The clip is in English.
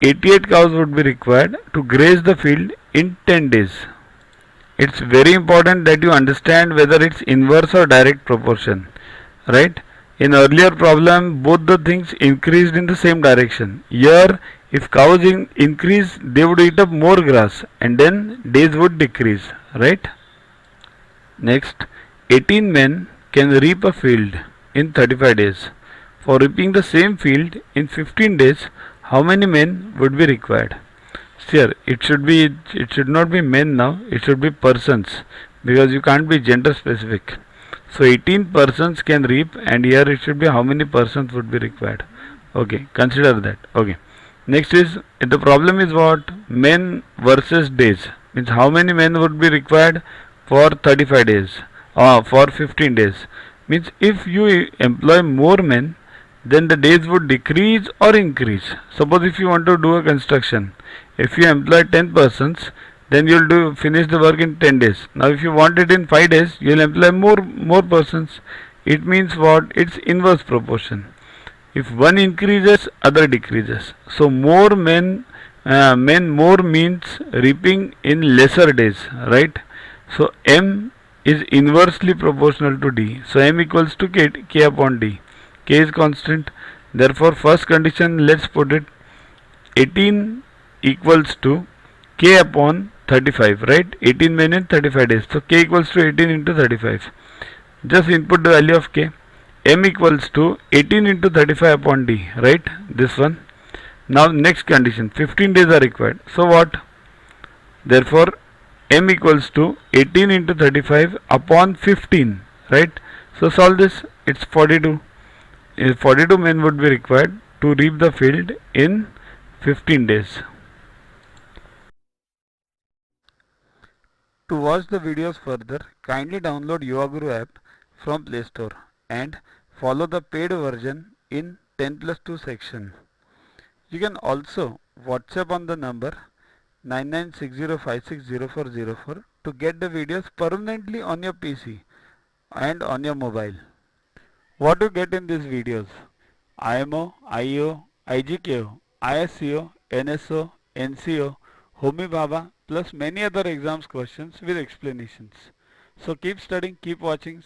88 cows would be required to graze the field in 10 days. It's very important that you understand whether it's inverse or direct proportion, right? In earlier problem, both the things increased in the same direction. Here, if cows increase, they would eat up more grass and then days would decrease, right? Next, 18 men can reap a field in 35 days. For reaping the same field in 15 days, how many men would be required? Here, it should not be men now, it should be persons, because you can't be gender specific. So 18 persons can reap, and here it should be how many persons would be required. Okay, consider that. Okay. Next is, the problem is what? Men versus days. Means how many men would be required for 35 days or for 15 days. Means if you employ more men, then the days would decrease or increase. Suppose if you want to do a construction, if you employ 10 persons, then you will finish the work in 10 days. Now if you want it in 5 days, you will employ more persons. It means what? It's inverse proportion. If one increases, other decreases. So more men more means reaping in lesser days, right? So M is inversely proportional to D. So M equals to K upon D. K is constant. Therefore first condition, let's put it, 18 equals to K upon 35, right? 18 men in 35 days. So K equals to 18 into 35. Just input the value of K. M equals to 18 into 35 upon D, right? This one. Now next condition, 15 days are required. So what? Therefore M equals to 18 into 35 upon 15, right? So solve this. It's 42. 42 men would be required to reap the field in 15 days. To watch the videos further, kindly download YuvaGuru app from Play Store and follow the paid version in 10+2 section. You can also WhatsApp on the number 9960560404 to get the videos permanently on your PC and on your mobile. What you get in these videos? IMO, IO, IGKO, ISCO, NSO, NCO, Homi Bhabha plus many other exams questions with explanations. So keep studying, keep watching.